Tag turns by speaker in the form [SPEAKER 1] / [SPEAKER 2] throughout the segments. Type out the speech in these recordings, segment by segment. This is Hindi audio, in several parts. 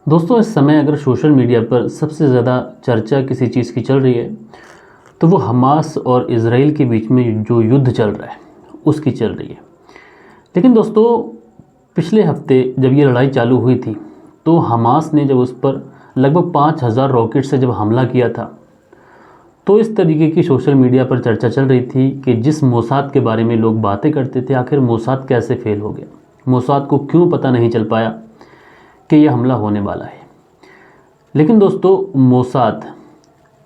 [SPEAKER 1] दोस्तों, इस समय अगर सोशल मीडिया पर सबसे ज़्यादा चर्चा किसी चीज़ की चल रही है तो वो हमास और इज़राइल के बीच में जो युद्ध चल रहा है उसकी चल रही है। लेकिन दोस्तों, पिछले हफ्ते जब ये लड़ाई चालू हुई थी तो हमास ने जब उस पर लगभग 5,000 रॉकेट से जब हमला किया था तो इस तरीके की सोशल मीडिया पर चर्चा चल रही थी कि जिस मोसाद के बारे में लोग बातें करते थे, आखिर मोसाद कैसे फेल हो गया, मोसाद को क्यों पता नहीं चल पाया कि यह हमला होने वाला है। लेकिन दोस्तों, मोसाद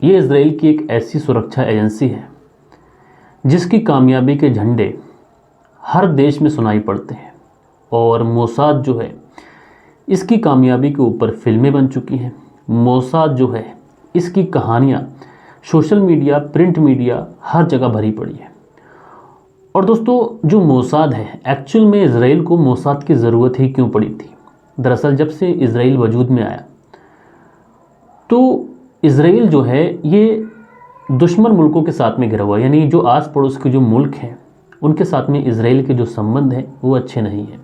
[SPEAKER 1] ये इज़राइल की एक ऐसी सुरक्षा एजेंसी है जिसकी कामयाबी के झंडे हर देश में सुनाई पड़ते हैं और मोसाद जो है इसकी कामयाबी के ऊपर फिल्में बन चुकी हैं। मोसाद जो है इसकी कहानियाँ सोशल मीडिया, प्रिंट मीडिया हर जगह भरी पड़ी है। और दोस्तों, जो मोसाद है एक्चुअल में इज़राइल को मोसाद की ज़रूरत ही क्यों पड़ी थी। दरअसल जब से इज़राइल वजूद में आया तो इज़राइल जो है ये दुश्मन मुल्कों के साथ में घिरा हुआ है, यानी जो आस पड़ोस के जो मुल्क हैं उनके साथ में इज़राइल के जो संबंध हैं वो अच्छे नहीं हैं।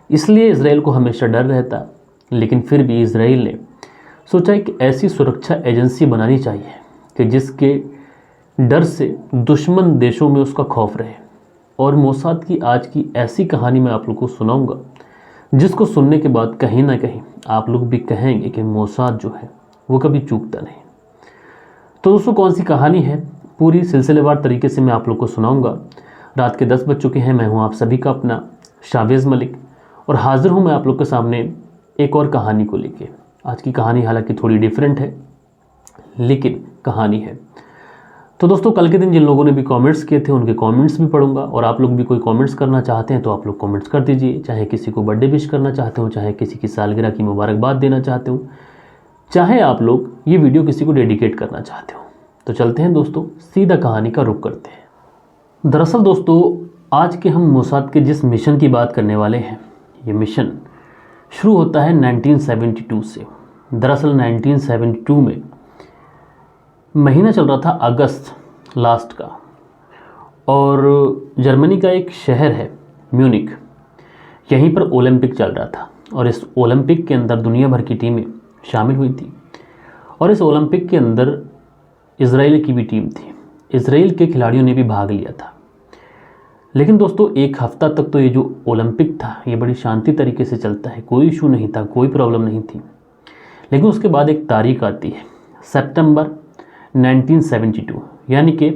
[SPEAKER 1] इसलिए इज़राइल को हमेशा डर रहता। लेकिन फिर भी इज़राइल ने सोचा कि ऐसी सुरक्षा एजेंसी बनानी चाहिए कि जिसके डर से दुश्मन देशों में उसका खौफ रहे। और मोसाद की आज की ऐसी कहानी मैं आप लोग को सुनाऊंगा जिसको सुनने के बाद कहीं ना कहीं आप लोग भी कहेंगे कि मोसाद जो है वो कभी चूकता नहीं। तो दोस्तों, कौन सी कहानी है, पूरी सिलसिलेवार तरीके से मैं आप लोग को सुनाऊंगा। रात के 10 बज चुके हैं। मैं हूं आप सभी का अपना शावेज़ मलिक और हाजिर हूं मैं आप लोग के सामने एक और कहानी को लेके। आज की कहानी हालांकि थोड़ी डिफरेंट है लेकिन कहानी है। तो दोस्तों, कल के दिन जिन लोगों ने भी कमेंट्स किए थे उनके कमेंट्स भी पढ़ूंगा और आप लोग भी कोई कमेंट्स करना चाहते हैं तो आप लोग कमेंट्स कर दीजिए। चाहे किसी को बर्थडे विश करना चाहते हो, चाहे किसी की सालगिरह की मुबारकबाद देना चाहते हो, चाहे आप लोग ये वीडियो किसी को डेडिकेट करना चाहते हो। तो चलते हैं दोस्तों, सीधा कहानी का रुख करते हैं। दरअसल दोस्तों, आज के हम मोसाद के जिस मिशन की बात करने वाले हैं ये मिशन शुरू होता है 1972 से। दरअसल 1972 में महीना चल रहा था अगस्त लास्ट का और जर्मनी का एक शहर है म्यूनिक, यहीं पर ओलंपिक चल रहा था और इस ओलंपिक के अंदर दुनिया भर की टीमें शामिल हुई थी और इस ओलंपिक के अंदर इज़राइल की भी टीम थी। इज़राइल के खिलाड़ियों ने भी भाग लिया था। लेकिन दोस्तों, एक हफ्ता तक तो ये जो ओलंपिक था ये बड़ी शांति तरीके से चलता है, कोई इशू नहीं था, कोई प्रॉब्लम नहीं थी। लेकिन उसके बाद एक तारीख आती है सितंबर 1972, यानी कि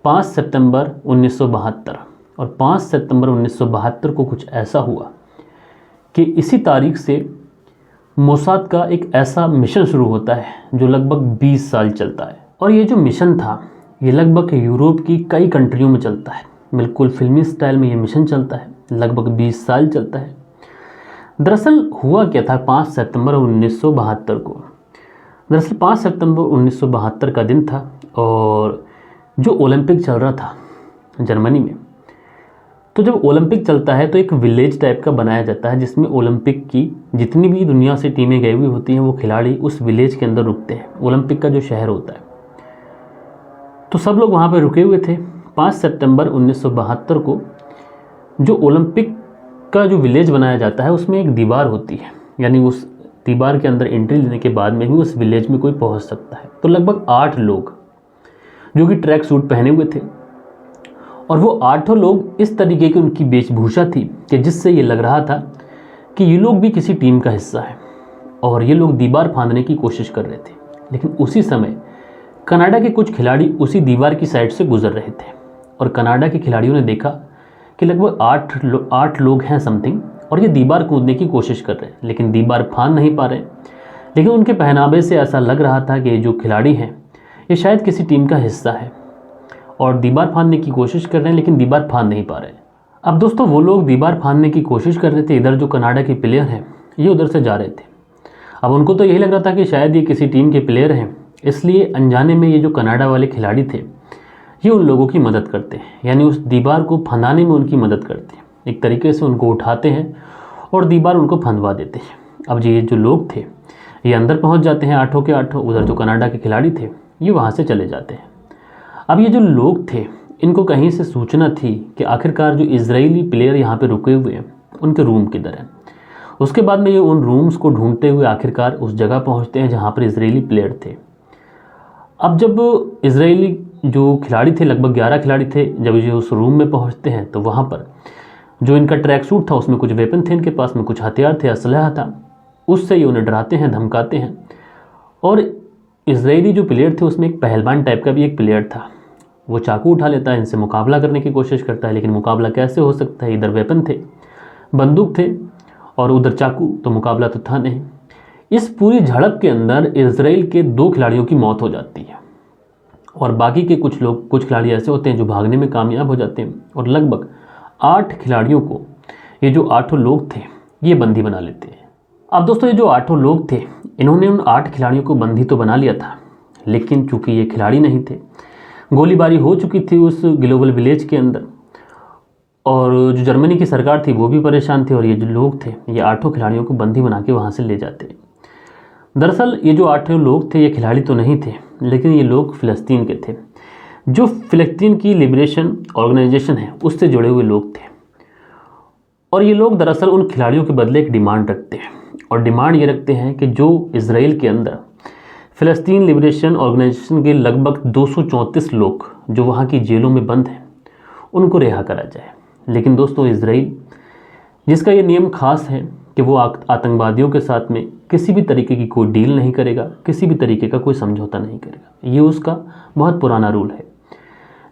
[SPEAKER 1] 5 सितंबर 1972। और 5 सितंबर 1972 को कुछ ऐसा हुआ कि इसी तारीख से मोसाद का एक ऐसा मिशन शुरू होता है जो लगभग 20 साल चलता है। और ये जो मिशन था ये लगभग यूरोप की कई कंट्रियों में चलता है। बिल्कुल फिल्मी स्टाइल में ये मिशन चलता है, लगभग 20 साल चलता है। दरअसल हुआ क्या था 5 सितंबर 1972 को। दरअसल 5 सितंबर 1972 का दिन था और जो ओलंपिक चल रहा था जर्मनी में, तो जब ओलंपिक चलता है तो एक विलेज टाइप का बनाया जाता है जिसमें ओलंपिक की जितनी भी दुनिया से टीमें गई हुई होती हैं वो खिलाड़ी उस विलेज के अंदर रुकते हैं। ओलंपिक का जो शहर होता है तो सब लोग वहाँ पे रुके हुए थे। 5 सितंबर 1972 को जो ओलंपिक का जो विलेज बनाया जाता है उसमें एक दीवार होती है, यानी उस दीवार के अंदर एंट्री लेने के बाद में भी उस विलेज में कोई पहुंच सकता है। तो लगभग 8 लोग जो कि ट्रैक सूट पहने हुए थे और वो 8 लोग इस तरीके की उनकी वेशभूषा थी कि जिससे ये लग रहा था कि ये लोग भी किसी टीम का हिस्सा है और ये लोग दीवार फांदने की कोशिश कर रहे थे। लेकिन उसी समय कनाडा के कुछ खिलाड़ी उसी दीवार की साइड से गुजर रहे थे और कनाडा के खिलाड़ियों ने देखा कि लगभग 8 लोग हैं समथिंग और ये दीवार कूदने की कोशिश कर रहे हैं लेकिन दीवार फांद नहीं पा रहे। लेकिन उनके पहनावे से ऐसा लग रहा था कि जो खिलाड़ी हैं ये शायद किसी टीम का हिस्सा है और दीवार फांदने की कोशिश कर रहे हैं लेकिन दीवार फांद नहीं पा रहे। अब दोस्तों, वो लोग दीवार फांदने की कोशिश कर रहे थे, इधर जो कनाडा के प्लेयर हैं ये उधर से जा रहे थे। अब उनको तो यही लग रहा था कि शायद ये किसी टीम के प्लेयर हैं, इसलिए अनजाने में ये जो कनाडा वाले खिलाड़ी थे ये उन लोगों की मदद करते हैं, यानी उस दीवार को फंदाने में उनकी मदद करते हैं। एक तरीके से उनको उठाते हैं और दीवार उनको फंदवा देते हैं। अब ये जो लोग थे ये अंदर पहुंच जाते हैं 8 के 8। उधर जो कनाडा के खिलाड़ी थे ये वहाँ से चले जाते हैं। अब ये जो लोग थे इनको कहीं से सूचना थी कि आखिरकार जो इजरायली प्लेयर यहाँ पे रुके हुए हैं उनके रूम किधर है। उसके बाद में ये उन रूम्स को ढूंढते हुए आखिरकार उस जगह पहुंचते हैं जहां पर इजरायली प्लेयर थे। अब जब इजरायली जो खिलाड़ी थे, लगभग 11 खिलाड़ी थे, जब ये उस रूम में पहुंचते हैं तो वहाँ पर जो इनका ट्रैक सूट था उसमें कुछ वेपन थे, इनके पास में कुछ हथियार थे, असलहा था। उससे ये उन्हें डराते हैं, धमकाते हैं। और इजरायली जो प्लेयर थे उसमें एक पहलवान टाइप का भी एक प्लेयर था। वो चाकू उठा लेता है, इनसे मुकाबला करने की कोशिश करता है, लेकिन मुकाबला कैसे हो सकता है, इधर वेपन थे, बंदूक थे और उधर चाकू, तो मुकाबला तो था नहीं। इस पूरी झड़प के अंदर इजराइल के 2 खिलाड़ियों की मौत हो जाती है और बाकी के कुछ खिलाड़ी ऐसे होते हैं जो भागने में कामयाब हो जाते हैं और लगभग 8 खिलाड़ियों को, ये जो 8 लोग थे, ये बंदी बना लेते हैं। अब दोस्तों ये जो 8 लोग थे, इन्होंने उन 8 खिलाड़ियों को बंदी तो बना लिया था, लेकिन चूंकि ये खिलाड़ी नहीं थे, गोलीबारी हो चुकी थी उस ग्लोबल विलेज के अंदर और जो जर्मनी की सरकार थी वो भी परेशान थी और ये जो लोग थे, ये 8 खिलाड़ियों को बंदी बना के वहाँ से ले जाते हैं। दरअसल ये जो 8 लोग थे, ये खिलाड़ी तो नहीं थे, लेकिन ये लोग फ़िलिस्तीन के थे, जो फ़िलिस्तीन की लिबरेशन ऑर्गेनाइजेशन है उससे जुड़े हुए लोग थे। और ये लोग दरअसल उन खिलाड़ियों के बदले एक डिमांड रखते हैं और डिमांड ये रखते हैं कि जो इजराइल के अंदर फ़िलिस्तीन लिबरेशन ऑर्गेनाइजेशन के लगभग 234 लोग जो वहाँ की जेलों में बंद हैं, उनको रिहा करा जाए। लेकिन दोस्तों इजराइल, जिसका ये नियम खास है कि वो आतंकवादियों के साथ में किसी भी तरीके की कोई डील नहीं करेगा, किसी भी तरीके का कोई समझौता नहीं करेगा, ये उसका बहुत पुराना रूल है।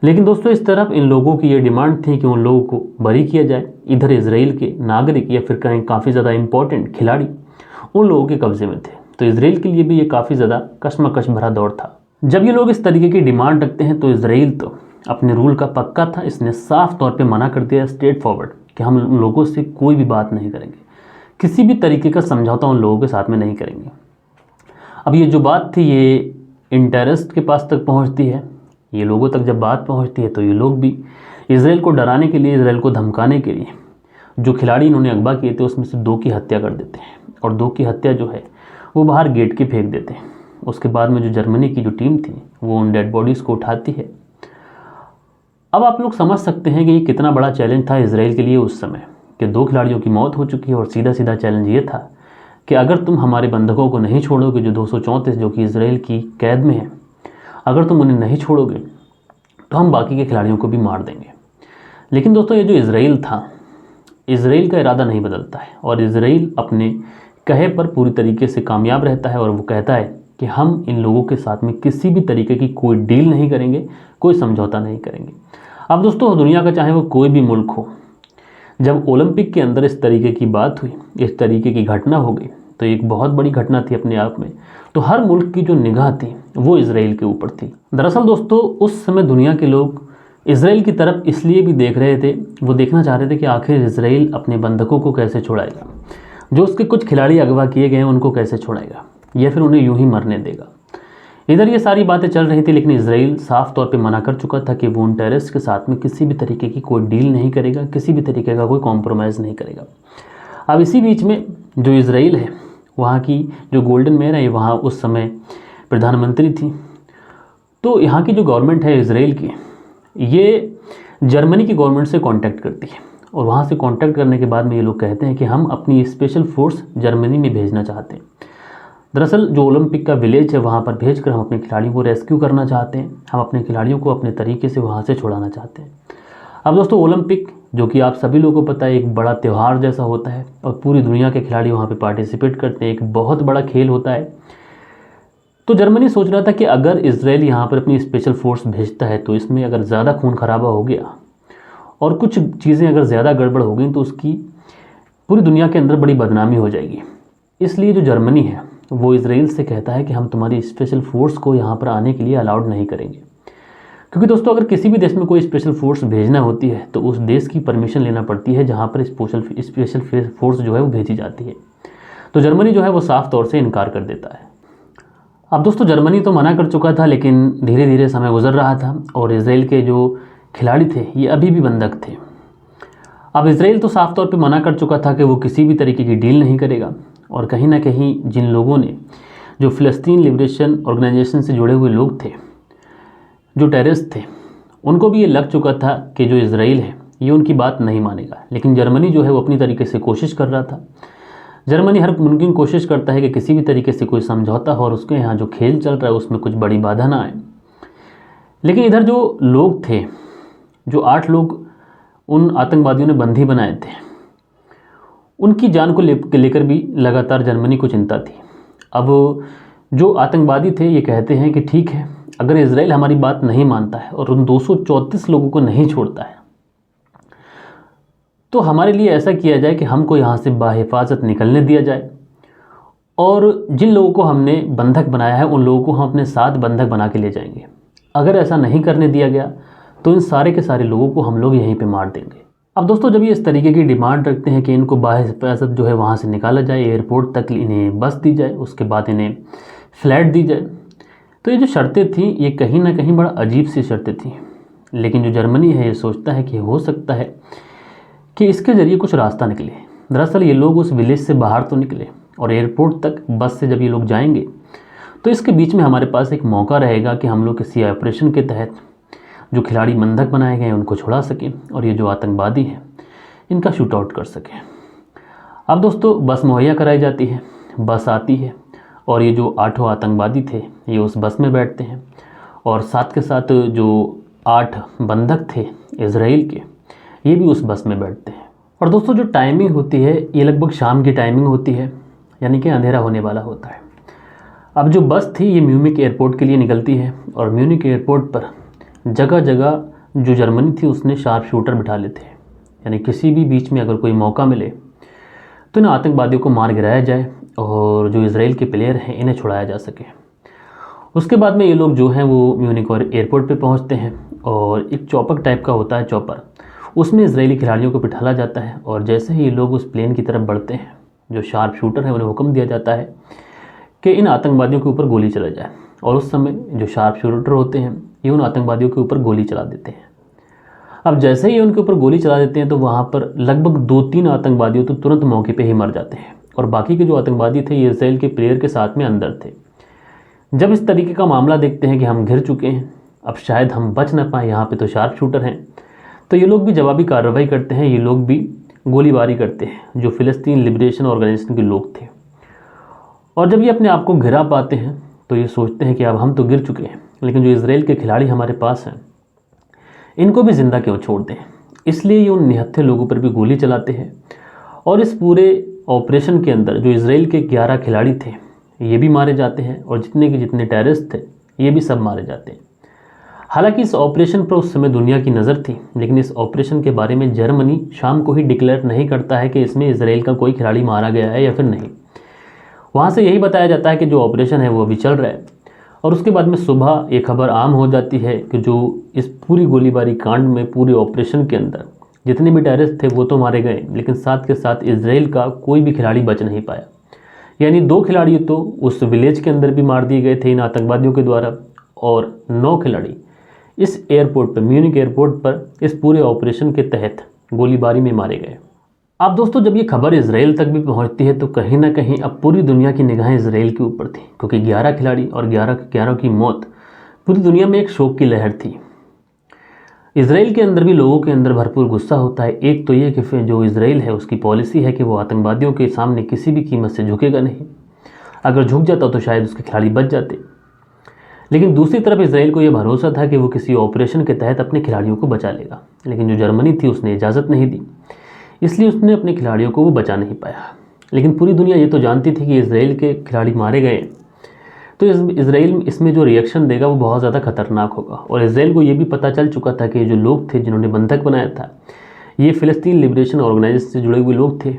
[SPEAKER 1] लेकिन दोस्तों इस तरफ इन लोगों की ये डिमांड थी कि उन लोगों को बरी किया जाए, इधर इजराइल के नागरिक या फिर कहीं काफ़ी ज़्यादा इंपॉर्टेंट खिलाड़ी उन लोगों के कब्जे में थे। तो इजराइल के लिए भी ये काफ़ी ज़्यादा कश्मकश भरा दौर था। जब ये लोग इस तरीके की डिमांड रखते हैं तो इजराइल तो अपने रूल का पक्का था, इसने साफ तौर पर मना कर दिया स्ट्रेट फॉरवर्ड कि हम उन लोगों से कोई भी बात नहीं करेंगे, किसी भी तरीके का समझौता उन लोगों के साथ में नहीं करेंगे। अब ये जो बात थी ये इन टेररिस्ट के पास तक पहुंचती है, ये लोगों तक जब बात पहुंचती है तो ये लोग भी इजराइल को डराने के लिए, इजराइल को धमकाने के लिए जो खिलाड़ी इन्होंने अगवा किए थे उसमें से 2 की हत्या कर देते हैं और 2 की हत्या जो है वो बाहर गेट के फेंक देते हैं। उसके बाद में जो जर्मनी की जो टीम थी वो उन डेड बॉडीज़ को उठाती है। अब आप लोग समझ सकते हैं कि ये कितना बड़ा चैलेंज था इजराइल के लिए उस समय कि 2 खिलाड़ियों की मौत हो चुकी है और सीधा सीधा चैलेंज ये था कि अगर तुम हमारे बंधकों को नहीं छोड़ोगे, जो 234 जो कि इजराइल की कैद में हैं, अगर तुम उन्हें नहीं छोड़ोगे तो हम बाकी के खिलाड़ियों को भी मार देंगे। लेकिन दोस्तों ये जो इजराइल था, इजराइल का इरादा नहीं बदलता है और इजराइल अपने कहे पर पूरी तरीके से कामयाब रहता है और वो कहता है कि हम इन लोगों के साथ में किसी भी तरीके की कोई डील नहीं करेंगे, कोई समझौता नहीं करेंगे। अब दोस्तों दुनिया का चाहे वो कोई भी मुल्क हो, जब ओलंपिक के अंदर इस तरीके की बात हुई, इस तरीके की घटना हो गई, तो एक बहुत बड़ी घटना थी अपने आप में। तो हर मुल्क की जो निगाह थी वो इजराइल के ऊपर थी। दरअसल दोस्तों उस समय दुनिया के लोग इजराइल की तरफ इसलिए भी देख रहे थे, वो देखना चाह रहे थे कि आखिर इजराइल अपने बंधकों को कैसे छुड़ाएगा, जो उसके कुछ खिलाड़ी अगवा किए गए हैं उनको कैसे छुड़ाएगा या फिर उन्हें यूं ही मरने देगा। इधर ये सारी बातें चल रही थी, लेकिन इजराइल साफ तौर पे मना कर चुका था कि वो उन टेररिस्ट के साथ में किसी भी तरीके की कोई डील नहीं करेगा, किसी भी तरीके का कोई कॉम्प्रोमाइज़ नहीं करेगा। अब इसी बीच में जो इजराइल है, वहाँ की जो गोल्डन मेयर है, वहाँ उस समय प्रधानमंत्री थी। तो यहाँ की जो गवर्नमेंट है इजराइल की, ये जर्मनी की गवर्नमेंट से कांटेक्ट करती है और वहाँ से कांटेक्ट करने के बाद में ये लोग कहते हैं कि हम अपनी स्पेशल फोर्स जर्मनी में भेजना चाहते हैं। दरअसल जो ओलंपिक का विलेज है वहाँ पर भेजकर हम अपने खिलाड़ियों को रेस्क्यू करना चाहते हैं, हम अपने खिलाड़ियों को अपने तरीके से वहाँ से छुड़ाना चाहते हैं। अब दोस्तों ओलंपिक, जो कि आप सभी लोगों को पता है, एक बड़ा त्यौहार जैसा होता है और पूरी दुनिया के खिलाड़ी वहाँ पे पार्टिसिपेट करते हैं, एक बहुत बड़ा खेल होता है। तो जर्मनी सोच रहा था कि अगर इजराइल यहाँ पर अपनी स्पेशल फोर्स भेजता है तो इसमें अगर ज़्यादा खून खराबा हो गया और कुछ चीज़ें अगर ज़्यादा गड़बड़ हो गई तो उसकी पूरी दुनिया के अंदर बड़ी बदनामी हो जाएगी। इसलिए जो जर्मनी है वो इजराइल से कहता है कि हम तुम्हारी स्पेशल फोर्स को यहाँ पर आने के लिए अलाउड नहीं करेंगे, क्योंकि दोस्तों अगर किसी भी देश में कोई स्पेशल फोर्स भेजना होती है तो उस देश की परमिशन लेना पड़ती है जहाँ पर स्पेशल फोर्स जो है वो भेजी जाती है। तो जर्मनी जो है वो साफ तौर से इनकार कर देता है। अब दोस्तों जर्मनी तो मना कर चुका था, लेकिन धीरे धीरे समय गुजर रहा था और इजराइल के जो खिलाड़ी थे ये अभी भी बंधक थे। अब इजराइल तो साफ तौर पे मना कर चुका था कि वो किसी भी तरीके की डील नहीं करेगा और कहीं ना कहीं जिन लोगों ने, जो फ़िलिस्तीन लिबरेशन ऑर्गेनाइजेशन से जुड़े हुए लोग थे, जो टेररिस्ट थे, उनको भी ये लग चुका था कि जो इजराइल है ये उनकी बात नहीं मानेगा। लेकिन जर्मनी जो है वो अपनी तरीके से कोशिश कर रहा था। जर्मनी हर मुमकिन कोशिश करता है कि किसी भी तरीके से कोई समझौता हो और उसके यहाँ जो खेल चल रहा है उसमें कुछ बड़ी बाधा ना आए। लेकिन इधर जो लोग थे, जो 8 लोग उन आतंकवादियों ने बंदी बनाए थे, उनकी जान को लेकर भी लगातार जर्मनी को चिंता थी। अब जो आतंकवादी थे ये कहते हैं कि ठीक है, अगर इजराइल हमारी बात नहीं मानता है और उन 234 लोगों को नहीं छोड़ता है तो हमारे लिए ऐसा किया जाए कि हमको यहाँ से बाहिफाजत निकलने दिया जाए, और जिन लोगों को हमने बंधक बनाया है उन लोगों को हम अपने साथ बंधक बना के ले जाएंगे। अगर ऐसा नहीं करने दिया गया तो इन सारे के सारे लोगों को हम लोग यहीं पे मार देंगे। अब दोस्तों, जब ये इस तरीके की डिमांड रखते हैं कि इनको बाहिफाजत जो है वहाँ से निकाला जाए, एयरपोर्ट तक इन्हें बस दी जाए, उसके बाद इन्हें फ्लैट दी जाए, तो ये जो शर्तें थी ये कहीं ना कहीं बड़ा अजीब सी शर्तें थी। लेकिन जो जर्मनी है ये सोचता है कि हो सकता है कि इसके ज़रिए कुछ रास्ता निकले। दरअसल ये लोग उस विलेज से बाहर तो निकले और एयरपोर्ट तक बस से जब ये लोग जाएंगे तो इसके बीच में हमारे पास एक मौका रहेगा कि हम लोग किसी ऑपरेशन के तहत जो खिलाड़ी बंधक बनाए गए हैं उनको छुड़ा सकें और ये जो आतंकवादी हैं इनका शूट आउट कर सकें। अब दोस्तों, बस मुहैया कराई जाती है, बस आती है और ये जो 8 आतंकवादी थे ये उस बस में बैठते हैं और साथ के साथ जो 8 बंधक थे इजराइल के ये भी उस बस में बैठते हैं। और दोस्तों, जो टाइमिंग होती है ये लगभग शाम की टाइमिंग होती है, यानी कि अंधेरा होने वाला होता है। अब जो बस थी ये म्यूनिख एयरपोर्ट के लिए निकलती है और म्यूनिख एयरपोर्ट पर जगह जगह जो जर्मनी थी उसने शार्प शूटर बिठा लेते हैं, यानी किसी भी बीच में अगर कोई मौका मिले तो इन आतंकवादियों को मार गिराया जाए और जो इजराइल के प्लेयर हैं इन्हें छुड़ाया जा सके। उसके बाद में ये लोग जो हैं वो म्यूनिख एयरपोर्ट पे पहुंचते हैं और एक चॉपर टाइप का होता है चॉपर, उसमें इजरायली खिलाड़ियों को बिठाला जाता है और जैसे ही ये लोग उस प्लेन की तरफ बढ़ते हैं जो शार्प शूटर है उन्हें हुक्म दिया जाता है कि इन आतंकवादियों के ऊपर गोली चला जाए, और उस समय जो शार्प शूटर होते हैं ये उन आतंकवादियों के ऊपर गोली चला देते हैं। अब जैसे ही उनके ऊपर गोली चला देते हैं तो वहाँ पर लगभग 2-3 आतंकवादियों तो तुरंत मौके पे ही मर जाते हैं और बाकी के जो आतंकवादी थे ये इजराइल के प्लेयर के साथ में अंदर थे। जब इस तरीके का मामला देखते हैं कि हम घिर चुके हैं, अब शायद हम बच ना पाएँ, यहाँ पे तो शार्प शूटर हैं, तो ये लोग भी जवाबी कार्रवाई करते हैं, ये लोग भी गोलीबारी करते हैं जो फ़िलिस्तीन लिबरेशन ऑर्गेनाइजेशन के लोग थे। और जब ये अपने आप को घिरा पाते हैं तो ये सोचते हैं कि अब हम तो गिर चुके हैं, लेकिन जो इजराइल के खिलाड़ी हमारे पास हैं इनको भी ज़िंदा क्यों छोड़ दें। इसलिए ये उन निहत्थे लोगों पर भी गोली चलाते हैं और इस पूरे ऑपरेशन के अंदर जो इजराइल के 11 खिलाड़ी थे ये भी मारे जाते हैं और जितने के जितने टेररिस्ट थे ये भी सब मारे जाते हैं। हालांकि इस ऑपरेशन पर उस समय दुनिया की नज़र थी, लेकिन इस ऑपरेशन के बारे में जर्मनी शाम को ही डिक्लेयर नहीं करता है कि इसमें इजराइल का कोई खिलाड़ी मारा गया है या फिर नहीं। वहाँ से यही बताया जाता है कि जो ऑपरेशन है वो अभी चल रहा है, और उसके बाद में सुबह ये खबर आम हो जाती है कि जो इस पूरी गोलीबारी कांड में पूरे ऑपरेशन के अंदर जितने भी टेररिस्ट थे वो तो मारे गए, लेकिन साथ के साथ इजराइल का कोई भी खिलाड़ी बच नहीं पाया। यानी 2 खिलाड़ी तो उस विलेज के अंदर भी मार दिए गए थे इन आतंकवादियों के द्वारा, और 9 खिलाड़ी इस एयरपोर्ट पर, म्यूनिख एयरपोर्ट पर इस पूरे ऑपरेशन के तहत गोलीबारी में मारे गए। अब दोस्तों, जब ये खबर इजराइल तक भी पहुंचती है तो कहीं ना कहीं अब पूरी दुनिया की निगाहें इजराइल के ऊपर थी, क्योंकि 11 खिलाड़ी और 11 की मौत पूरी दुनिया में एक शोक की लहर थी। इजराइल के अंदर भी लोगों के अंदर भरपूर गुस्सा होता है। एक तो ये कि जो इजराइल है उसकी पॉलिसी है कि वो आतंकवादियों के सामने किसी भी कीमत से झुकेगा नहीं, अगर झुक जाता तो शायद उसके खिलाड़ी बच जाते। लेकिन दूसरी तरफ इजराइल को यह भरोसा था कि वो किसी ऑपरेशन के तहत अपने खिलाड़ियों को बचा लेगा, लेकिन जो जर्मनी थी उसने इजाज़त नहीं दी, इसलिए उसने अपने खिलाड़ियों को वो बचा नहीं पाया। लेकिन पूरी दुनिया ये तो जानती थी कि इजराइल के खिलाड़ी मारे गए, तो इजराइल इसमें जो रिएक्शन देगा वो बहुत ज़्यादा खतरनाक होगा। और इजराइल को ये भी पता चल चुका था कि जो लोग थे जिन्होंने बंधक बनाया था ये फ़िलिस्तीन लिबरेशन ऑर्गेनाइजेशन से जुड़े हुए लोग थे,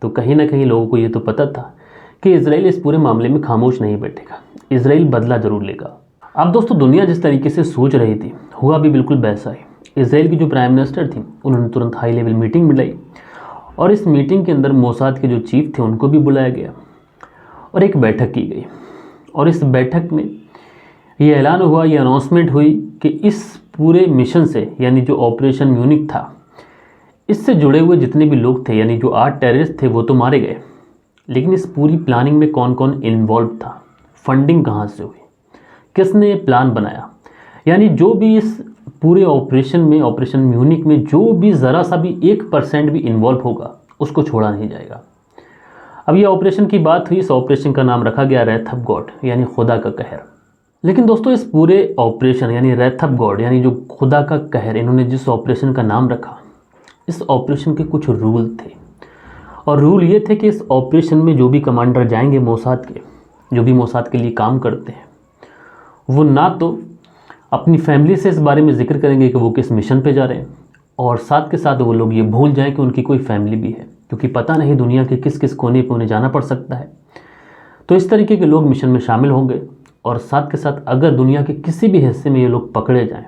[SPEAKER 1] तो कहीं ना कहीं लोगों को ये तो पता था कि इजराइल इस पूरे मामले में खामोश नहीं बैठेगा, इजराइल बदला ज़रूर लेगा। अब दोस्तों, दुनिया जिस तरीके से सोच रही थी हुआ भी बिल्कुल वैसा ही। इजराइल की जो प्राइम मिनिस्टर थी उन्होंने तुरंत हाई लेवल मीटिंग बुलाई और इस मीटिंग के अंदर मोसाद के जो चीफ थे उनको भी बुलाया गया और एक बैठक की गई। और इस बैठक में ये ऐलान हुआ, ये अनाउंसमेंट हुई कि इस पूरे मिशन से, यानी जो ऑपरेशन म्यूनिख था, इससे जुड़े हुए जितने भी लोग थे, यानी जो 8 टेररिस्ट थे वो तो मारे गए, लेकिन इस पूरी प्लानिंग में कौन कौन इन्वॉल्व था, फंडिंग कहाँ से हुई, किसने ये प्लान बनाया, यानी जो भी इस पूरे ऑपरेशन में, ऑपरेशन म्यूनिख में जो भी ज़रा सा भी 1% भी इन्वॉल्व होगा उसको छोड़ा नहीं जाएगा। अब ये ऑपरेशन की बात हुई, इस ऑपरेशन का नाम रखा गया रेथ ऑफ गॉड यानी खुदा का कहर। लेकिन दोस्तों इस पूरे ऑपरेशन यानी रेथ ऑफ गॉड यानी जो खुदा का कहर, इन्होंने जिस ऑपरेशन का नाम रखा, इस ऑपरेशन के कुछ रूल थे। और रूल ये थे कि इस ऑपरेशन में जो भी कमांडर जाएंगे मोसाद के, जो भी मोसाद के लिए काम करते हैं, वो ना तो अपनी फैमिली से इस बारे में जिक्र करेंगे कि वो किस मिशन पे जा रहे हैं, और साथ के साथ वो लोग ये भूल जाएं कि उनकी कोई फैमिली भी है, क्योंकि पता नहीं दुनिया के किस किस कोने पे उन्हें जाना पड़ सकता है। तो इस तरीके के लोग मिशन में शामिल होंगे। और साथ के साथ अगर दुनिया के किसी भी हिस्से में ये लोग पकड़े जाएं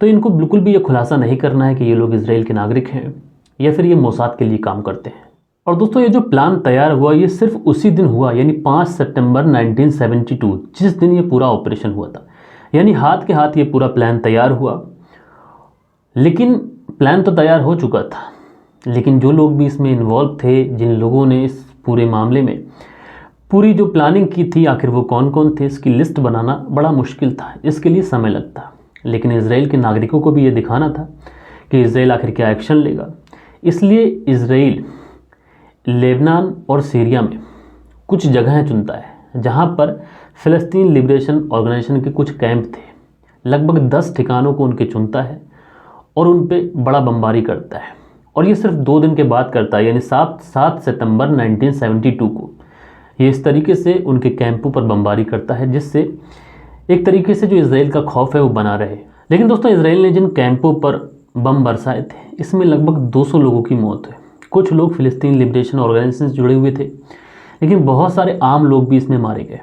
[SPEAKER 1] तो इनको बिल्कुल भी ये खुलासा नहीं करना है कि ये लोग इजराइल के नागरिक हैं या फिर ये मोसाद के लिए काम करते हैं। और दोस्तों ये जो प्लान तैयार हुआ ये सिर्फ उसी दिन हुआ, यानी 5 सितंबर 1972, जिस दिन ये पूरा ऑपरेशन हुआ था। यानी हाथ के हाथ ये पूरा प्लान तैयार हुआ। लेकिन प्लान तो तैयार हो चुका था, लेकिन जो लोग भी इसमें इन्वॉल्व थे, जिन लोगों ने इस पूरे मामले में पूरी जो प्लानिंग की थी, आखिर वो कौन कौन थे, इसकी लिस्ट बनाना बड़ा मुश्किल था, इसके लिए समय लगता। लेकिन इजराइल के नागरिकों को भी ये दिखाना था कि इजराइल आखिर क्या एक्शन लेगा। इसलिए इजराइल लेबनान और सीरिया में कुछ जगहें चुनता है जहां पर फ़लस्तीन लिबरेशन ऑर्गेनाइजेशन के कुछ कैंप थे। लगभग 10 ठिकानों को उनके चुनता है और उन पे बड़ा बमबारी करता है। और ये सिर्फ 2 दिन के बाद करता है, यानी 7 सितंबर 1972 को ये इस तरीके से उनके कैंपों पर बमबारी करता है, जिससे एक तरीके से जो इजराइल का खौफ है वो बना रहे। लेकिन दोस्तों इजराइल ने जिन कैंपों पर बम बरसाए थे, इसमें लगभग 200 लोगों की मौत हुई। कुछ लोग फ़लस्तीन लिबरेशन ऑर्गेनाइजेशन से जुड़े हुए थे, लेकिन बहुत सारे आम लोग भी इसमें मारे गए।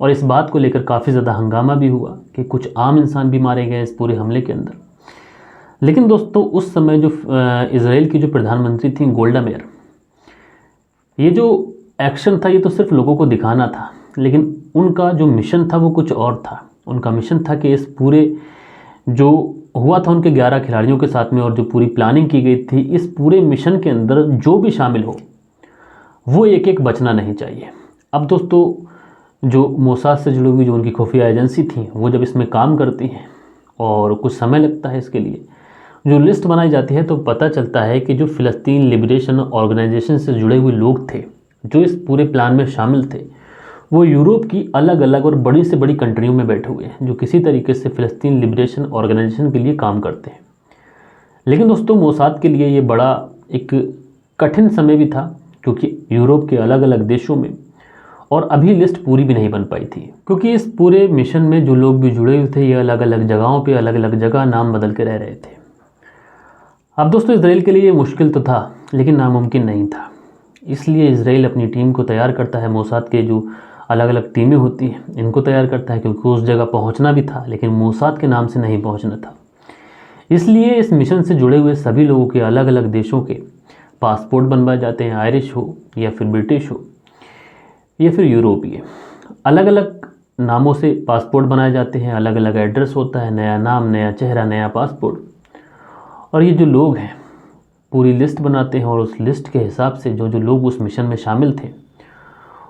[SPEAKER 1] और इस बात को लेकर काफ़ी ज़्यादा हंगामा भी हुआ कि कुछ आम इंसान भी मारे गए इस पूरे हमले के अंदर। लेकिन दोस्तों उस समय जो इजराइल की जो प्रधानमंत्री थी गोल्डा मेयर, ये जो एक्शन था ये तो सिर्फ लोगों को दिखाना था, लेकिन उनका जो मिशन था वो कुछ और था। उनका मिशन था कि इस पूरे जो हुआ था उनके 11 खिलाड़ियों के साथ में और जो पूरी प्लानिंग की गई थी, इस पूरे मिशन के अंदर जो भी शामिल हो वो एक एक बचना नहीं चाहिए। अब दोस्तों जो मोसाद से जुड़ी हुई जो उनकी खुफिया एजेंसी थी, वो जब इसमें काम करती हैं और कुछ समय लगता है इसके लिए, जो लिस्ट बनाई जाती है, तो पता चलता है कि जो फ़लस्तीन लिबरेशन ऑर्गेनाइजेशन से जुड़े हुए लोग थे जो इस पूरे प्लान में शामिल थे, वो यूरोप की अलग अलग और बड़ी से बड़ी कंट्रियों में बैठे हुए हैं, जो किसी तरीके से फ़लस्तीन लिबरेशन ऑर्गेनाइजेशन के लिए काम करते हैं। लेकिन दोस्तों मोसाद के लिए ये बड़ा एक कठिन समय भी था, क्योंकि यूरोप के अलग अलग देशों में और अभी लिस्ट पूरी भी नहीं बन पाई थी, क्योंकि इस पूरे मिशन में जो लोग भी जुड़े हुए थे ये अलग अलग जगहों पे अलग अलग जगह नाम बदल के रह रहे थे। अब दोस्तों इजराइल के लिए ये मुश्किल तो था, लेकिन नामुमकिन नहीं था। इसलिए इजराइल अपनी टीम को तैयार करता है, मोसाद के जो अलग अलग टीमें होती हैं इनको तैयार करता है, क्योंकि उस जगह पहुंचना भी था, लेकिन मोसाद के नाम से नहीं पहुंचना था। इसलिए इस मिशन से जुड़े हुए सभी लोगों के अलग अलग देशों के पासपोर्ट बनवाए जाते हैं, आयरिश हो या फिर ब्रिटिश हो या फिर यूरोपीय, अलग अलग नामों से पासपोर्ट बनाए जाते हैं, अलग अलग एड्रेस होता है, नया नाम, नया चेहरा, नया पासपोर्ट। और ये जो लोग हैं पूरी लिस्ट बनाते हैं, और उस लिस्ट के हिसाब से जो जो लोग उस मिशन में शामिल थे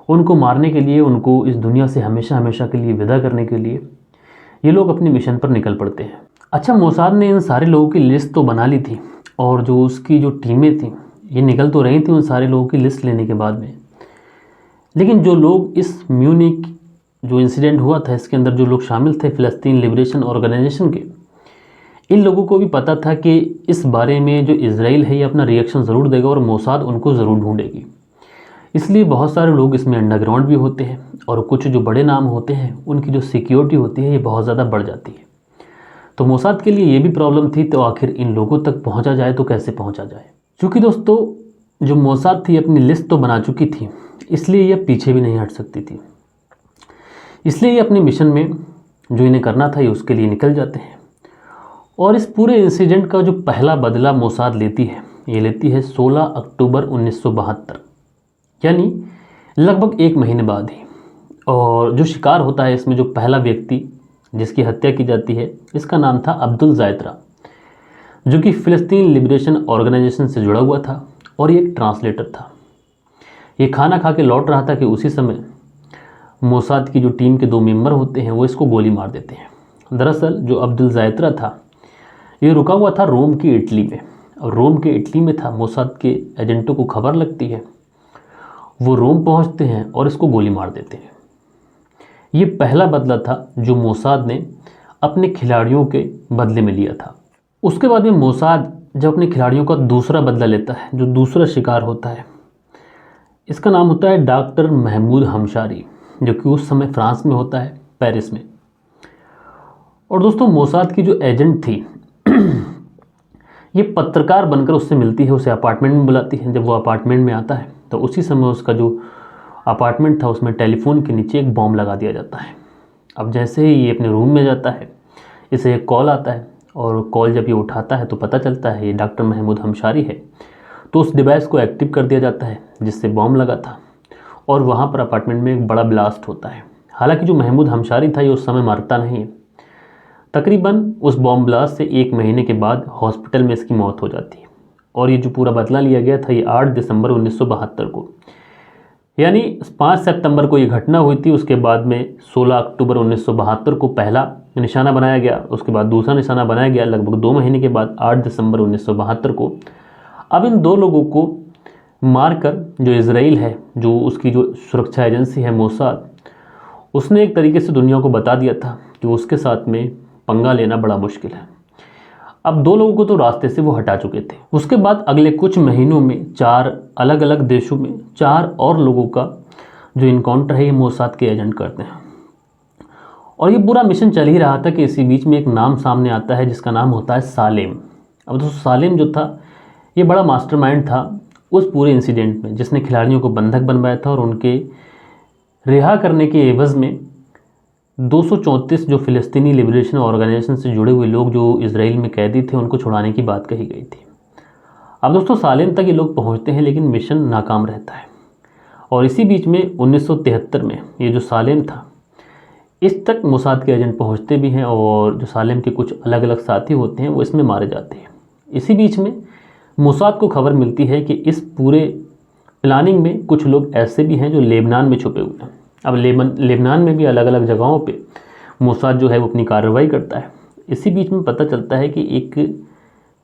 [SPEAKER 1] उनको मारने के लिए, उनको इस दुनिया से हमेशा हमेशा के लिए विदा करने के लिए ये लोग अपने मिशन पर निकल पड़ते हैं। अच्छा, मोसाद ने इन सारे लोगों की लिस्ट तो बना ली थी, और जो उसकी जो टीमें थी ये निकल तो रही थी उन सारे लोगों की लिस्ट लेने के बाद में, लेकिन जो लोग इस म्यूनिक जो इंसिडेंट हुआ था इसके अंदर जो लोग शामिल थे फ़लस्तीन लिबरेशन ऑर्गेनाइजेशन के, इन लोगों को भी पता था कि इस बारे में जो इजराइल है ये अपना रिएक्शन ज़रूर देगा और मोसाद उनको ज़रूर ढूंढेगी। इसलिए बहुत सारे लोग इसमें अंडरग्राउंड भी होते हैं, और कुछ जो बड़े नाम होते हैं उनकी जो सिक्योरिटी होती है ये बहुत ज़्यादा बढ़ जाती है। तो मोसाद के लिए ये भी प्रॉब्लम थी, तो आखिर इन लोगों तक पहुँचा जाए तो कैसे पहुँचा जाए। क्योंकि दोस्तों जो मोसाद थी अपनी लिस्ट तो बना चुकी थी, इसलिए ये पीछे भी नहीं हट सकती थी। इसलिए ये अपने मिशन में जो इन्हें करना था ये उसके लिए निकल जाते हैं। और इस पूरे इंसिडेंट का जो पहला बदला मोसाद लेती है, ये लेती है 16 अक्टूबर 1972, यानी लगभग 1 महीने बाद ही। और जो शिकार होता है इसमें, जो पहला व्यक्ति जिसकी हत्या की जाती है, इसका नाम था अब्दुल ज़ायतरा, जो कि फ़लस्तीन लिबरेशन ऑर्गेनाइजेशन से जुड़ा हुआ था और ये एक ट्रांसलेटर था। ये खाना खा के लौट रहा था कि उसी समय मोसाद की जो टीम के 2 मेंबर होते हैं वो इसको गोली मार देते हैं। दरअसल जो अब्दुल ज़ायतरा था ये रुका हुआ था रोम की इटली में, और रोम के इटली में था। मोसाद के एजेंटों को खबर लगती है, वो रोम पहुंचते हैं और इसको गोली मार देते हैं। ये पहला बदला था जो मोसाद ने अपने खिलाड़ियों के बदले में लिया था। उसके बाद में मोसाद जब अपने खिलाड़ियों का दूसरा बदला लेता है, जो दूसरा शिकार होता है, इसका नाम होता है डॉक्टर महमूद हमशारी, जो कि उस समय फ्रांस में होता है, पेरिस में। और दोस्तों मोसाद की जो एजेंट थी ये पत्रकार बनकर उससे मिलती है, उसे अपार्टमेंट में बुलाती है। जब वो अपार्टमेंट में आता है तो उसी समय उसका जो अपार्टमेंट था उसमें टेलीफोन के नीचे एक बॉम्ब लगा दिया जाता है। अब जैसे ही ये अपने रूम में जाता है, इसे एक कॉल आता है और कॉल जब ये उठाता है तो पता चलता है ये डॉक्टर महमूद हमशारी है। तो उस डिवाइस को एक्टिव कर दिया जाता है जिससे बॉम्ब लगा था और वहाँ पर अपार्टमेंट में एक बड़ा ब्लास्ट होता है। हालांकि जो महमूद हमशारी था ये उस समय मरता नहीं है। तकरीबन उस बॉम्ब ब्लास्ट से 1 महीने के बाद हॉस्पिटल में इसकी मौत हो जाती है। और ये जो पूरा बदला लिया गया था ये 8 दिसंबर 1972 को, यानी 5 सितंबर को ये घटना हुई थी। उसके बाद में 16 अक्टूबर 1972 को पहला निशाना बनाया गया, उसके बाद दूसरा निशाना बनाया गया लगभग 2 महीने के बाद 8 दिसंबर 1972 को। अब इन 2 लोगों को मारकर जो इजराइल है, जो उसकी जो सुरक्षा एजेंसी है मोसाद, उसने एक तरीके से दुनिया को बता दिया था कि उसके साथ में पंगा लेना बड़ा मुश्किल है। अब 2 लोगों को तो रास्ते से वो हटा चुके थे। उसके बाद अगले कुछ महीनों में 4 अलग अलग देशों में 4 और लोगों का जो इनकाउंटर है ये मोसाद के एजेंट करते हैं। और ये पूरा मिशन चल ही रहा था कि इसी बीच में एक नाम सामने आता है जिसका नाम होता है सालेम। अब दोस्तों सालेम जो था ये बड़ा मास्टरमाइंड था उस पूरे इंसिडेंट में, जिसने खिलाड़ियों को बंधक बनवाया था और उनके रिहा करने के एवज़ में 234 जो फ़िलिस्तीनी लिबरेशन ऑर्गेनाइजेशन से जुड़े हुए लोग जो इजराइल में कैदी थे उनको छुड़ाने की बात कही गई थी। अब दोस्तों सालेम तक ये लोग पहुंचते हैं लेकिन मिशन नाकाम रहता है। और इसी बीच में 1973 में ये जो सालेम था इस तक मोसाद के एजेंट पहुंचते भी हैं और जो सालेम के कुछ अलग अलग साथी होते हैं वो इसमें मारे जाते हैं। इसी बीच में मोसाद को खबर मिलती है कि इस पूरे प्लानिंग में कुछ लोग ऐसे भी हैं जो लेबनान में छुपे हुए हैं। अब लेबनान में भी अलग अलग जगहों पे मोसाद जो है वो अपनी कार्रवाई करता है। इसी बीच में पता चलता है कि एक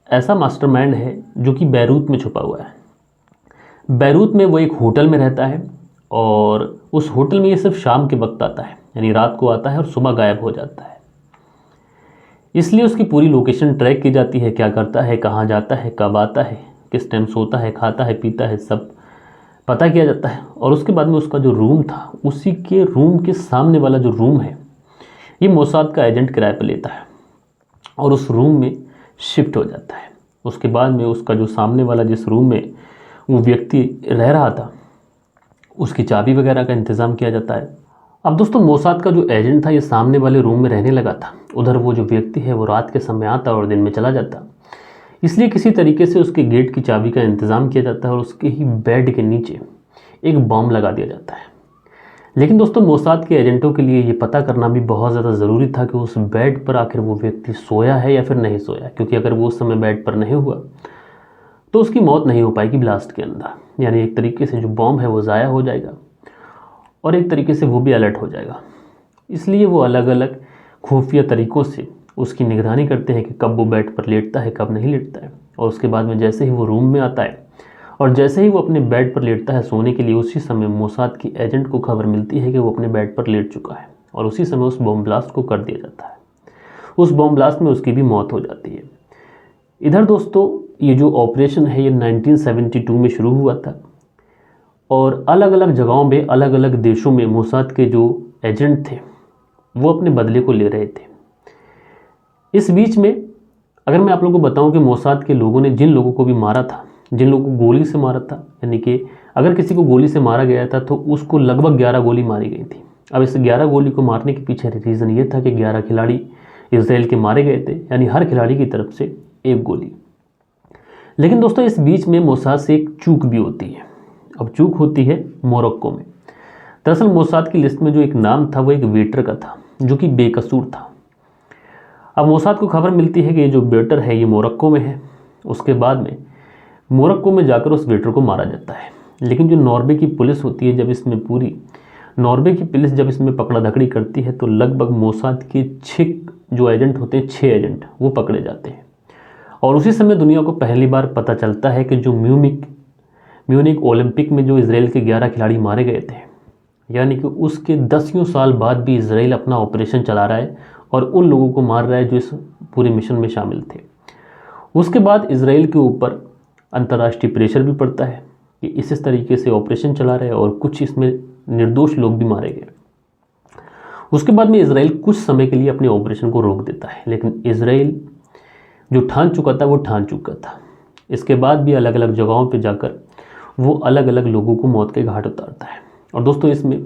[SPEAKER 1] ऐसा मास्टरमाइंड है जो कि बैरूत में छुपा हुआ है। बैरूत में वो एक होटल में रहता है और उस होटल में ये सिर्फ शाम के वक्त आता है, यानी रात को आता है और सुबह गायब हो जाता है। इसलिए उसकी पूरी लोकेशन ट्रैक की जाती है, क्या करता है, कहाँ जाता है, कब आता है, किस टाइम सोता है, खाता है, पीता है, सब पता किया जाता है। और उसके बाद में उसका जो रूम था उसी के रूम के सामने वाला जो रूम है ये मोसाद का एजेंट किराए पर लेता है और उस रूम में शिफ्ट हो जाता है। उसके बाद में उसका जो सामने वाला जिस रूम में वो व्यक्ति रह रहा था उसकी चाबी वगैरह का इंतज़ाम किया जाता है। अब दोस्तों मोसाद का जो एजेंट था ये सामने वाले रूम में रहने लगा था, उधर वो जो व्यक्ति है वो रात के समय आता और दिन में चला जाता। इसलिए किसी तरीके से उसके गेट की चाबी का इंतज़ाम किया जाता है और उसके ही बेड के नीचे एक बॉम्ब लगा दिया जाता है। लेकिन दोस्तों मोसाद के एजेंटों के लिए ये पता करना भी बहुत ज़्यादा ज़रूरी था कि उस बेड पर आखिर वो व्यक्ति सोया है या फिर नहीं सोया, क्योंकि अगर वो उस समय बेड पर नहीं हुआ तो उसकी मौत नहीं हो पाएगी ब्लास्ट के अंदर, यानी एक तरीके से जो बॉम्ब है वो ज़ाया हो जाएगा और एक तरीके से वो भी अलर्ट हो जाएगा। इसलिए वो अलग अलग खुफिया तरीक़ों से उसकी निगरानी करते हैं कि कब वो बेड पर लेटता है, कब नहीं लेटता है। और उसके बाद में जैसे ही वो रूम में आता है और जैसे ही वो अपने बेड पर लेटता है सोने के लिए, उसी समय मोसाद की एजेंट को खबर मिलती है कि वो अपने बेड पर लेट चुका है और उसी समय उस बॉम्ब ब्लास्ट को कर दिया जाता है। उस बॉम्ब ब्लास्ट में उसकी भी मौत हो जाती है। इधर दोस्तों ये जो ऑपरेशन है ये 1972 में शुरू हुआ था और अलग अलग जगहों में अलग अलग देशों में मोसाद के जो एजेंट थे वो अपने बदले को ले रहे थे। इस बीच में अगर मैं आप लोगों को बताऊं कि मोसाद के लोगों ने जिन लोगों को भी मारा था, जिन लोगों को गोली से मारा था, यानी कि अगर किसी को गोली से मारा गया था तो उसको लगभग 11 गोली मारी गई थी। अब इस 11 गोली को मारने के पीछे रीज़न ये था कि 11 खिलाड़ी इजराइल के मारे गए थे, यानी हर खिलाड़ी की तरफ से 1 गोली। लेकिन दोस्तों इस बीच में मोसाद से एक चूक भी होती है। अब चूक होती है मोरक्को में। दरअसल मोसाद की लिस्ट में जो एक नाम था वो एक वेटर का था जो कि बेकसूर था। अब मोसाद को खबर मिलती है कि ये जो वेटर है ये मोरक्को में है। उसके बाद में मोरक्को में जाकर उस वेटर को मारा जाता है। लेकिन जो नॉर्वे की पुलिस होती है, जब इसमें पूरी नॉर्वे की पुलिस जब इसमें पकड़ा धकड़ी करती है तो लगभग मोसाद के 6 जो एजेंट होते हैं, 6 एजेंट वो पकड़े जाते हैं। और उसी समय दुनिया को पहली बार पता चलता है कि जो म्यूनिख ओलंपिक में जो इसराइल के 11 खिलाड़ी मारे गए थे, यानी कि उसके 10 साल बाद भी इसराइल अपना ऑपरेशन चला रहा है और उन लोगों को मार रहा है जो इस पूरे मिशन में शामिल थे। उसके बाद इसराइल के ऊपर अंतर्राष्ट्रीय प्रेशर भी पड़ता है कि इस तरीके से ऑपरेशन चला रहे हैं और कुछ इसमें निर्दोष लोग भी मारे गए। उसके बाद में इसराइल कुछ समय के लिए अपने ऑपरेशन को रोक देता है, लेकिन इसराइल जो ठान चुका था वो ठान चुका था। इसके बाद भी अलग अलग जगहों पे जाकर वो अलग अलग लोगों को मौत के घाट उतारता है। और दोस्तों इसमें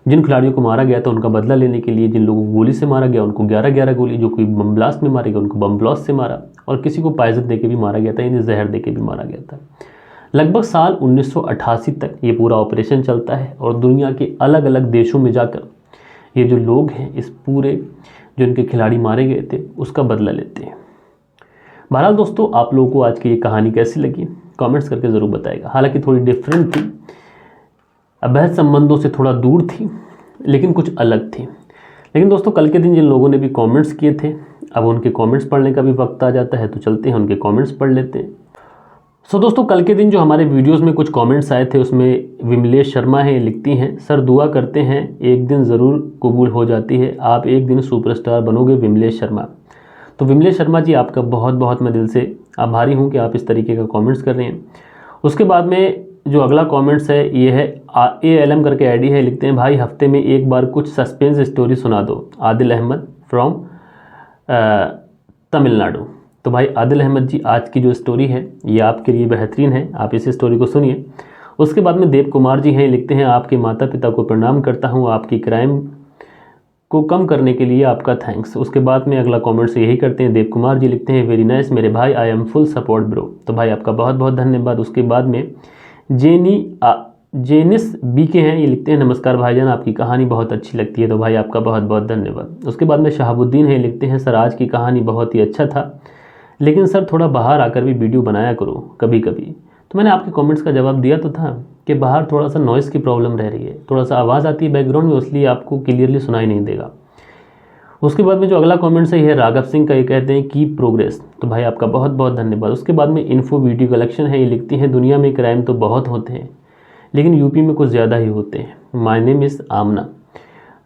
[SPEAKER 1] जिन खिलाड़ियों को मारा गया था उनका बदला लेने के लिए जिन लोगों को गोली से मारा गया उनको 11-11 गोली, जो कोई बम ब्लास्ट में मारे गए उनको बम ब्लास्ट से मारा, और किसी को पॉइजन दे के भी मारा गया था, यानी जहर दे के भी मारा गया था। लगभग साल 1988 तक ये पूरा ऑपरेशन चलता है और दुनिया के अलग अलग देशों में जाकर ये जो लोग हैं इस पूरे जो इनके खिलाड़ी मारे गए थे उसका बदला लेते हैं। बहरहाल दोस्तों, आप लोगों को आज की ये कहानी कैसी लगी कमेंट्स करके ज़रूर बताएगा। हालांकि थोड़ी डिफरेंट थी, अवैध संबंधों से थोड़ा दूर थी, लेकिन कुछ अलग थी। लेकिन दोस्तों कल के दिन जिन लोगों ने भी कमेंट्स किए थे, अब उनके कमेंट्स पढ़ने का भी वक्त आ जाता है, तो चलते हैं उनके कमेंट्स पढ़ लेते हैं। सो दोस्तों कल के दिन जो हमारे वीडियोस में कुछ कमेंट्स आए थे उसमें विमलेश शर्मा हैं, लिखती हैं, सर दुआ करते हैं एक दिन ज़रूर कबूल हो जाती है, आप एक दिन सुपरस्टार बनोगे विमलेश शर्मा। तो विमलेश शर्मा जी आपका बहुत बहुत मैं दिल से आभारी हूं कि आप इस तरीके का कमेंट्स कर रहे हैं। उसके बाद में जो अगला कमेंट्स है ये है ALM करके आईडी है, लिखते हैं, भाई हफ्ते में एक बार कुछ सस्पेंस स्टोरी सुना दो, आदिल अहमद फ्रॉम तमिलनाडु। तो भाई आदिल अहमद जी आज की जो स्टोरी है ये आपके लिए बेहतरीन है, आप इस स्टोरी को सुनिए। उसके बाद में देव कुमार जी हैं, लिखते हैं, आपके माता पिता को प्रणाम करता हूँ, आपकी क्राइम को कम करने के लिए आपका थैंक्स। उसके बाद में अगला कमेंट से यही करते हैं देव कुमार जी, लिखते हैं, वेरी नाइस मेरे भाई, I am full support bro. तो भाई आपका बहुत बहुत धन्यवाद। उसके बाद में जेनिस BK हैं, ये लिखते हैं, नमस्कार भाईजान, आपकी कहानी बहुत अच्छी लगती है। तो भाई आपका बहुत बहुत धन्यवाद। उसके बाद में शहाबुद्दीन हैं, लिखते हैं, सर आज की कहानी बहुत ही अच्छा था, लेकिन सर थोड़ा बाहर आकर भी वीडियो बनाया करो कभी कभी। तो मैंने आपके कमेंट्स का जवाब दिया तो था कि बाहर थोड़ा सा नॉइज़ की प्रॉब्लम रह रही है, थोड़ा सा आवाज़ आती है बैकग्राउंड में, इसलिए आपको क्लियरली सुनाई नहीं देगा। उसके बाद में जो अगला कमेंट्स है ये है राघव सिंह का, ये कहते हैं की प्रोग्रेस। तो भाई आपका बहुत बहुत धन्यवाद। उसके बाद में इन्फो वीडियो कलेक्शन है, ये लिखती हैं, दुनिया में क्राइम तो बहुत होते हैं लेकिन यूपी में कुछ ज़्यादा ही होते हैं, माय नेम इज़ आमना।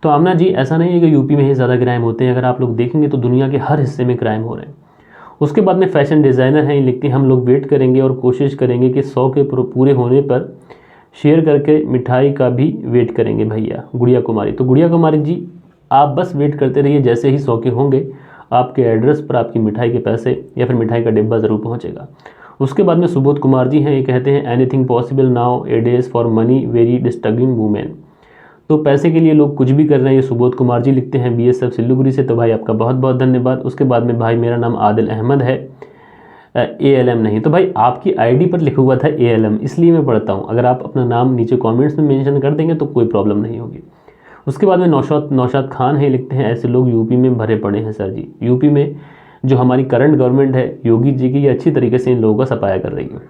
[SPEAKER 1] तो आमना जी ऐसा नहीं है कि यूपी में ही ज़्यादा क्राइम होते हैं, अगर आप लोग देखेंगे तो दुनिया के हर हिस्से में क्राइम हो रहे हैं। उसके बाद में फैशन डिज़ाइनर हैं, ये लिखते हैं, हम लोग वेट करेंगे और कोशिश करेंगे कि 100 के पूरे होने पर शेयर करके मिठाई का भी वेट करेंगे भैया। गुड़िया कुमारी, तो गुड़िया कुमारी जी आप बस वेट करते रहिए, जैसे ही 100 के होंगे आपके एड्रेस पर आपकी मिठाई के पैसे या फिर मिठाई का डिब्बा ज़रूर पहुंचेगा। उसके बाद में सुबोध कुमार जी हैं, ये कहते हैं, anything possible now A days for money very disturbing women. तो पैसे के लिए लोग कुछ भी कर रहे हैं, ये सुबोध कुमार जी लिखते हैं BSF सिल्लीगुड़ी से। तो भाई आपका बहुत बहुत धन्यवाद। उसके बाद में भाई मेरा नाम आदिल अहमद है, ALM नहीं। तो भाई आपकी आईडी पर लिखा हुआ था ALM, इसलिए मैं पढ़ता हूँ, अगर आप अपना नाम नीचे कमेंट्स में मेंशन कर देंगे तो कोई प्रॉब्लम नहीं होगी। उसके बाद में नौशाद खान है, लिखते हैं, ऐसे लोग यूपी में भरे पड़े हैं सर जी। यूपी में जो हमारी करंट गवर्नमेंट है योगी जी की, ये अच्छी तरीके से इन लोगों का सफाया कर रही है।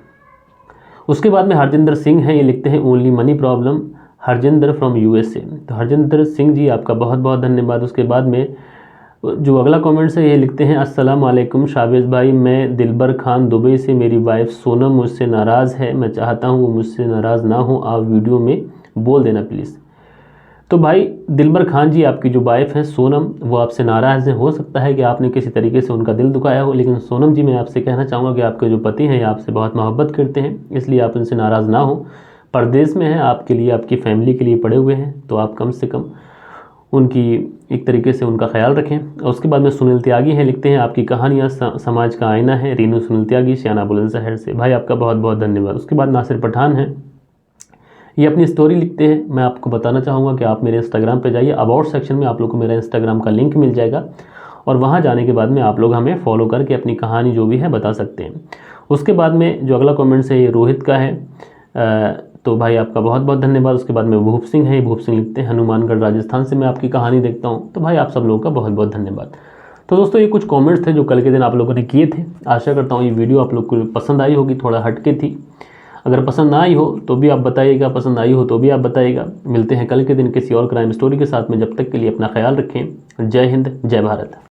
[SPEAKER 1] उसके बाद में हरजिंदर सिंह है, ये लिखते हैं, only money problem, Harjinder from USA। तो हरजिंदर सिंह जी आपका बहुत बहुत धन्यवाद। उसके बाद में जो अगला कमेंट्स है ये लिखते हैं, अस्सलाम वालेकुम शाबिज भाई, मैं दिलबर खान दुबई से, मेरी वाइफ सोनम मुझसे नाराज़ है, मैं चाहता हूँ वो मुझसे नाराज़ ना हो, आप वीडियो में बोल देना प्लीज़। तो भाई दिलबर खान जी आपकी जो वाइफ है सोनम वो आपसे नाराज़ है, हो सकता है कि आपने किसी तरीके से उनका दिल दुखाया हो, लेकिन सोनम जी मैं आपसे कहना चाहूँगा कि आपके जो पति हैं आपसे बहुत मोहब्बत करते हैं, इसलिए आप उनसे नाराज़ ना हो। परदेश में हैं, आपके लिए आपकी फैमिली के लिए पड़े हुए हैं, तो आप कम से कम उनकी एक तरीके से उनका ख्याल रखें। और उसके बाद में सुनील त्यागी हैं, लिखते हैं, आपकी कहानियाँ समाज का आईना है, रीनू सुनील त्यागी सियाना बुलंदशहर से। भाई आपका बहुत बहुत धन्यवाद। उसके बाद नासिर पठान हैं, ये अपनी स्टोरी लिखते हैं। मैं आपको बताना चाहूँगा कि आप मेरे इंस्टाग्राम पे जाइए, अबाउट सेक्शन में आप लोग को मेरा इंस्टाग्राम का लिंक मिल जाएगा और वहाँ जाने के बाद में आप लोग हमें फॉलो करके अपनी कहानी जो भी है बता सकते हैं। उसके बाद में जो अगला कमेंट्स है ये रोहित का है, तो भाई आपका बहुत बहुत धन्यवाद। उसके बाद में भूप सिंह है, भूप सिंह लिखते हैं, हनुमानगढ़ राजस्थान से मैं आपकी कहानी देखता हूँ। तो भाई आप सब लोगों का बहुत बहुत धन्यवाद। तो दोस्तों ये कुछ कमेंट्स थे जो कल के दिन आप लोगों ने किए थे। आशा करता हूँ ये वीडियो आप लोग को पसंद आई होगी, थोड़ा हटके थी। अगर पसंद ना आई हो तो भी आप बताइएगा, पसंद आई हो तो भी आप बताइएगा। मिलते हैं कल के दिन किसी और क्राइम स्टोरी के साथ में, जब तक के लिए अपना ख्याल रखें। जय हिंद, जय भारत।